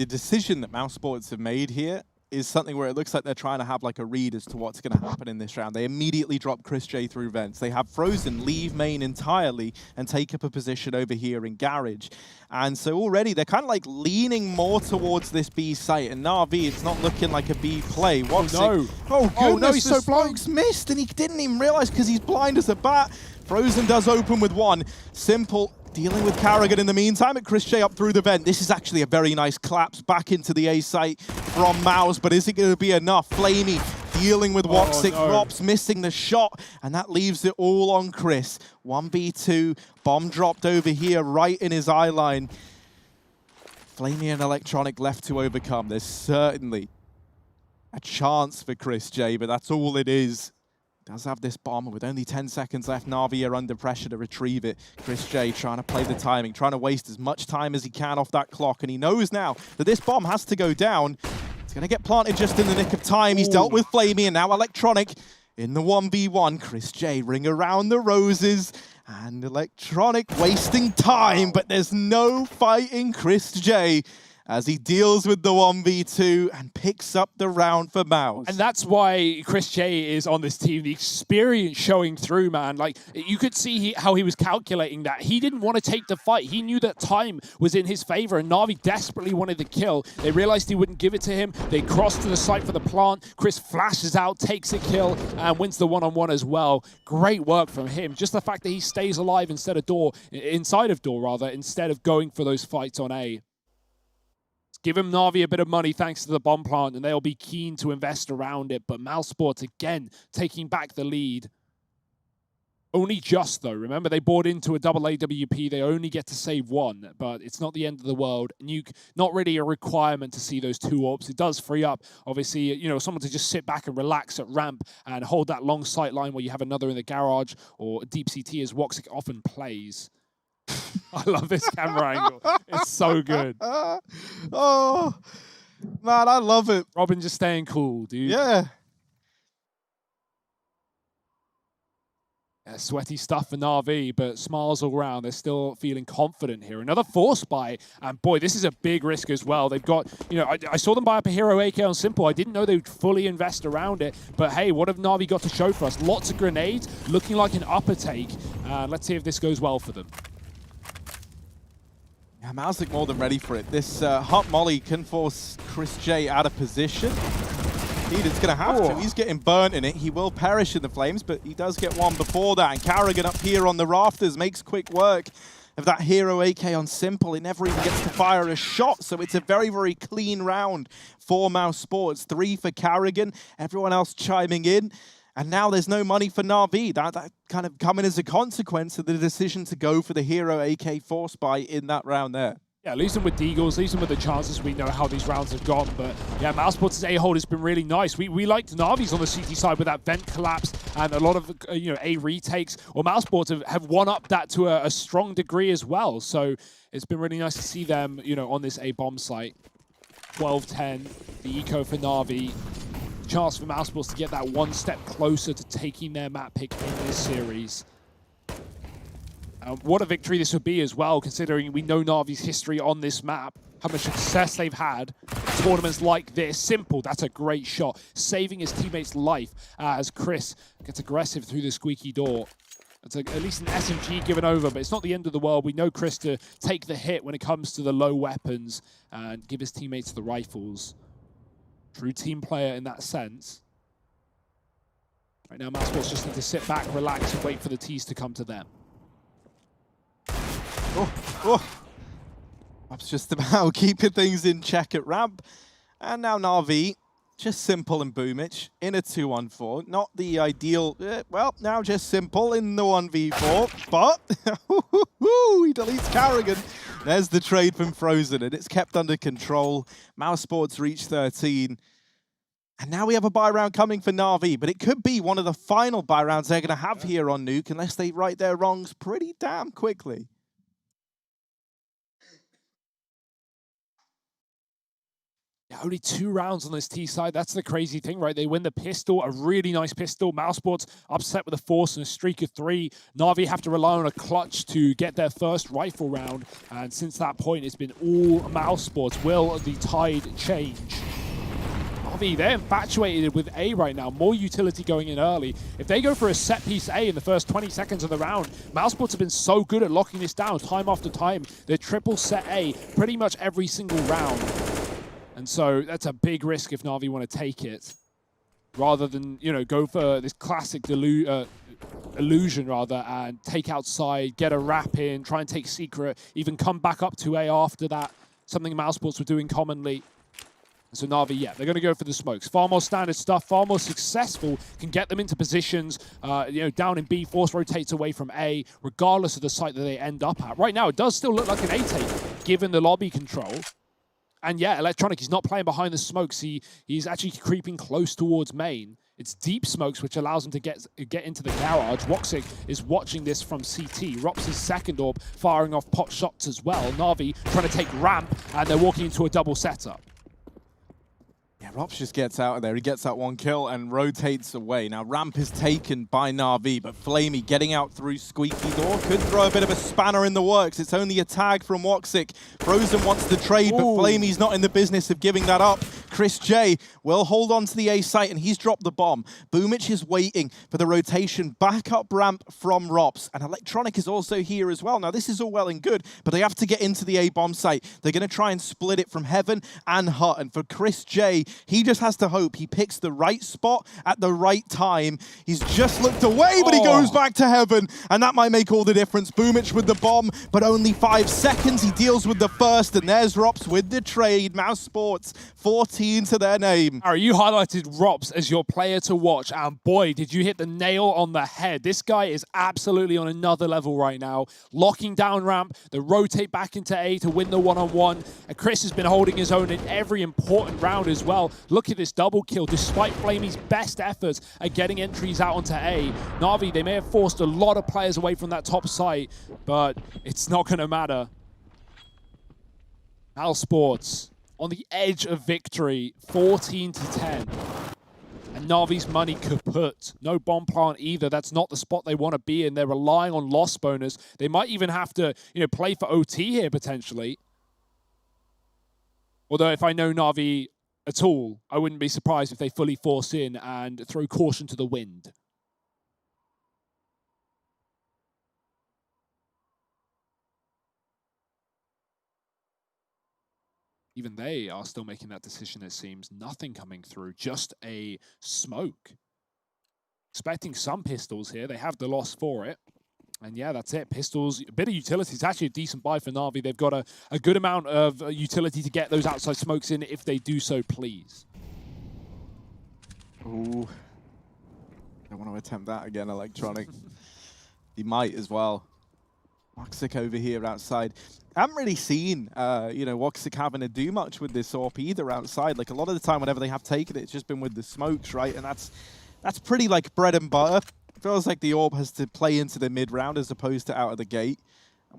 decision that mousesports have made here is something where it looks like they're trying to have like a read as to what's going to happen in this round. They immediately drop Chris J through vents. They have Frozen leave main entirely and take up a position over here in Garage. And so already they're kind of like leaning more towards this B site. And Na'Vi, it's not looking like a B play. Woxic, oh goodness, no, he's so blind. Smokes missed and he didn't even realize because he's blind as a bat. Frozen does open with one. Simple dealing with Karrigan in the meantime, and Chris J up through the vent. This is actually a very nice collapse back into the A site from Mouse, but is it going to be enough? Flamey dealing with Woxic, Rops missing the shot, and that leaves it all on Chris. 1v2, bomb dropped over here right in his eye line. Flamey and Electronic left to overcome. There's certainly a chance for Chris J, but that's all it is. Does have this bomb with only 10 seconds left. Na'Vi are under pressure to retrieve it. Chris J trying to play the timing, trying to waste as much time as he can off that clock. And he knows now that this bomb has to go down. It's going to get planted just in the nick of time. He's dealt with Flamey and now Electronic in the 1v1. Chris J ring around the roses. And Electronic wasting time, but there's no fighting Chris J as he deals with the 1v2 and picks up the round for Mouse. And that's why Chris J is on this team. The experience showing through, man. Like, you could see how he was calculating that. He didn't want to take the fight. He knew that time was in his favor, and Na'Vi desperately wanted the kill. They realized he wouldn't give it to him. They crossed to the site for the plant. Chris flashes out, takes a kill, and wins the one-on-one as well. Great work from him. Just the fact that he stays alive inside of door, instead of going for those fights on A. Give him Na'Vi a bit of money thanks to the bomb plant, and they'll be keen to invest around it. But mousesports, again, taking back the lead. Only just, though. Remember, they bought into a double AWP. They only get to save one, but it's not the end of the world. Nuke, not really a requirement to see those 2 AWPs. It does free up, obviously, someone to just sit back and relax at ramp and hold that long sight line where you have another in the garage or deep CT as Woxic often plays. I love this camera angle. It's so good. Oh, man, I love it. Robin just staying cool, dude. Yeah. Sweaty stuff for Na'Vi, but smiles all around. They're still feeling confident here. Another force buy, and boy, this is a big risk as well. They've got, I saw them buy up a hero AK on Simple. I didn't know they would fully invest around it, but hey, what have Na'Vi got to show for us? Lots of grenades, looking like an upper take. Let's see if this goes well for them. Yeah, Mouse look more than ready for it. This hot molly can force Chris J out of position. Indeed, it's going to have to. He's getting burnt in it. He will perish in the flames, but he does get one before that. And Karrigan up here on the rafters makes quick work of that hero AK on Simple. It never even gets to fire a shot, so it's a very, very clean round for mousesports. 3 for Karrigan, everyone else chiming in. And now there's no money for Na'Vi. That kind of coming as a consequence of the decision to go for the hero AK force buy in that round there. Yeah, leaves them with Deagles, leaves them with the chances. We know how these rounds have gone, but yeah, mousesports' A-hold has been really nice. We liked Na'Vi's on the CT side with that vent collapse and a lot of A retakes. Well, mousesports have one-upped that to a strong degree as well. So it's been really nice to see them, on this A bomb site. 12-10, the eco for Na'Vi. chance for mousesports to get that one step closer to taking their map pick in this series. What a victory this would be as well, considering we know Na'Vi's history on this map, how much success they've had in tournaments like this. Simple, that's a great shot, saving his teammate's life as Chris gets aggressive through the squeaky door. It's at least an SMG given over, but it's not the end of the world. We know Chris to take the hit when it comes to the low weapons and give his teammates the rifles. True team player in that sense. Right now, mousesports just need to sit back, relax, and wait for the tees to come to them. That's just about keeping things in check at ramp. And now Na'Vi, just simple and Boomich in a 2-on-4. Not the ideal, well, now just simple in the 1v4. But, he deletes Carrigan. There's the trade from Frozen, and it's kept under control. mousesports reach 13. And now we have a buy round coming for Na'Vi, but it could be one of the final buy rounds they're going to have here on Nuke, unless they right their wrongs pretty damn quickly. Yeah, only 2 rounds on this T side. That's the crazy thing, right? They win the pistol, a really nice pistol. mousesports upset with a force and a streak of 3. Na'Vi have to rely on a clutch to get their first rifle round. And since that point, it's been all mousesports. Will the tide change? Na'Vi, they're infatuated with A right now. More utility going in early. If they go for a set piece A in the first 20 seconds of the round, mousesports have been so good at locking this down time after time. They're triple set A pretty much every single round. And so that's a big risk if Na'Vi want to take it, rather than, you know, go for this classic illusion rather and take outside, get a wrap in, try and take secret, even come back up to A after that. Something mousesports were doing commonly. And so Na'Vi, yeah, they're going to go for the smokes. Far more standard stuff, far more successful, can get them into positions, you know, down in B, force rotates away from A, regardless of the site that they end up at. Right now, it does still look like an A take, given the lobby control. And yeah, Electronic, he's not playing behind the smokes. He's actually creeping close towards main. It's deep smokes, which allows him to get into the garage. Woxic is watching this from CT. Rops' second orb, firing off pot shots as well. Na'Vi trying to take ramp, and they're walking into a double setup. Yeah, Rops just gets out of there. He gets that 1 kill and rotates away. Now, ramp is taken by Na'Vi, but Flamey getting out through squeaky door could throw a bit of a spanner in the works. It's only a tag from Woxic. Frozen wants the trade, but Flamey's not in the business of giving that up. Chris J will hold on to the A site, and he's dropped the bomb. Boomich is waiting for the rotation back up ramp from Rops, and Electronic is also here as well. Now, this is all well and good, but they have to get into the A bomb site. They're going to try and split it from Heaven and Hut, and for Chris J, he just has to hope he picks the right spot at the right time. He's just looked away, but he goes back to Heaven, and that might make all the difference. Boomich with the bomb, but only 5 seconds. He deals with the first, and there's Rops with the trade. mousesports, 14 to their name. Harry, you highlighted Rops as your player to watch, and boy, did you hit the nail on the head. This guy is absolutely on another level right now. Locking down ramp, they rotate back into A to win the one-on-one, and Chris has been holding his own in every important round as well. Look at this double kill, despite Flamey's best efforts at getting entries out onto A. Na'Vi, they may have forced a lot of players away from that top site, but it's not going to matter. mousesports on the edge of victory, 14-10. And Na'Vi's money kaput. No bomb plant either. That's not the spot they want to be in. They're relying on loss bonus. They might even have to, you know, play for OT here potentially. Although if I know Na'Vi at all, I wouldn't be surprised if they fully force in and throw caution to the wind. Even they are still making that decision, it seems. Nothing coming through, just a smoke. Expecting some pistols here. They have the loss for it. And yeah, that's it. Pistols, a bit of utility. It's actually a decent buy for Na'Vi. They've got a good amount of utility to get those outside smokes in if they do so, please. Ooh. Don't want to attempt that again, Electronic. He might as well. Woxic over here outside. I haven't really seen, you know, Woxic having to do much with this AWP either outside. Like, a lot of the time, whenever they have taken it, it's just been with the smokes, right? And that's pretty, like, bread and butter. It feels like the AWP has to play into the mid-round as opposed to out of the gate.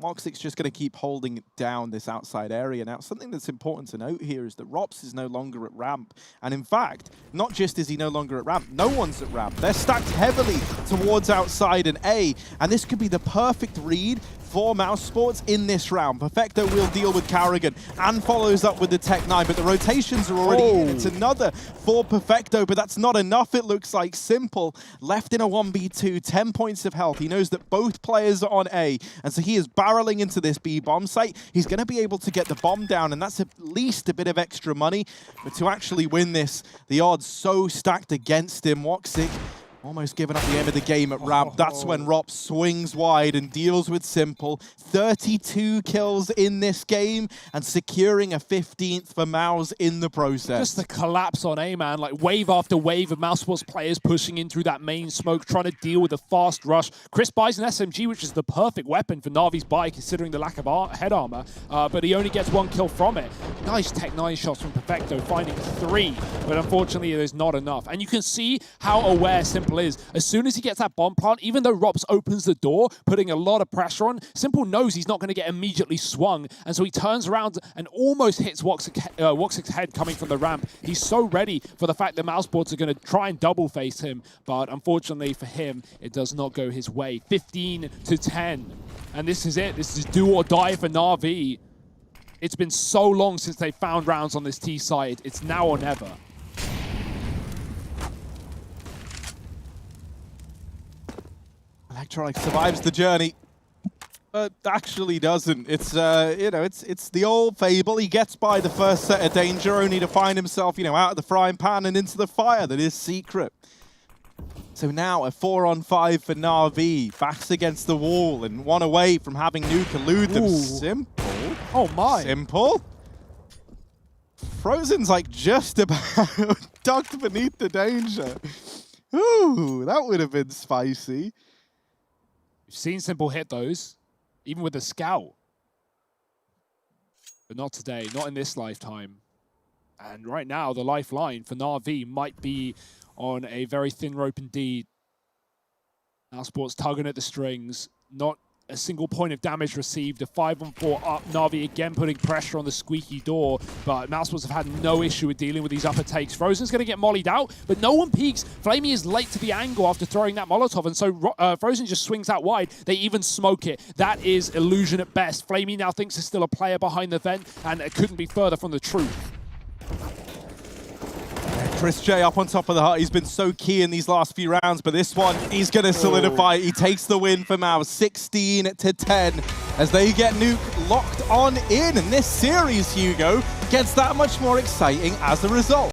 Moxic's just going to keep holding down this outside area. Now, something that's important to note here is that Rops is no longer at ramp. And in fact, not just is he no longer at ramp, no one's at ramp. They're stacked heavily towards outside and A. And this could be the perfect read for mousesports in this round. Perfecto will deal with Carrigan and follows up with the Tech 9, but the rotations are already in. It's another for Perfecto, but that's not enough, it looks like. Simple left in a 1v2, 10 points of health. He knows that both players are on A, and so he is barreling into this B bomb site. He's going to be able to get the bomb down, and that's at least a bit of extra money. But to actually win this, the odds so stacked against him. Woxic almost giving up the end of the game at ramp. That's when Rop swings wide and deals with Simple. 32 kills in this game and securing a 15th for Mouse in the process. Just the collapse on A, man. Like wave after wave of mousesports players pushing in through that main smoke, trying to deal with a fast rush. Chris buys an SMG, which is the perfect weapon for Na'Vi's buy, considering the lack of head armor, but he only gets 1 kill from it. Nice Tech 9 shots from Perfecto, finding 3, but unfortunately there's not enough. And you can see how aware Simple is. As soon as he gets that bomb plant, even though Rops opens the door, putting a lot of pressure on, Simple knows he's not going to get immediately swung, and so he turns around and almost hits Woxic's head coming from the ramp. He's so ready for the fact that mousesports are going to try and double face him, but unfortunately for him, it does not go his way. 15-10, and this is it. This is do or die for Na'Vi. It's been so long since they found rounds on this T side. It's now or never. Electronic survives the journey, but actually doesn't. It's you know, it's the old fable. He gets by the first set of danger, only to find himself, you know, out of the frying pan and into the fire that is Secret. So now a 4-on-5 for Na'Vi, backs against the wall and 1 away from having Nuke elude them. Simple. Oh my. Simple. Frozen's like just about ducked beneath the danger. Ooh, that would have been spicy. We've seen Simple hit those, even with a scout. But not today, not in this lifetime. And right now, the lifeline for Na'Vi might be on a very thin rope indeed. mousesports tugging at the strings, not a single point of damage received. A 5-on-4 up. Na'Vi again putting pressure on the squeaky door, but mousesports have had no issue with dealing with these upper takes. Frozen's going to get mollied out, but no one peeks. Flamey is late to the angle after throwing that Molotov, and so Frozen just swings out wide. They even smoke it. That is illusion at best. Flamey now thinks there's still a player behind the vent, and it couldn't be further from the truth. Chris J up on top of the hut. He's been so key in these last few rounds, but this one, he's going to solidify. He takes the win for Mouse, 16-10, as they get Nuke locked on in. And this series, Hugo, gets that much more exciting as a result.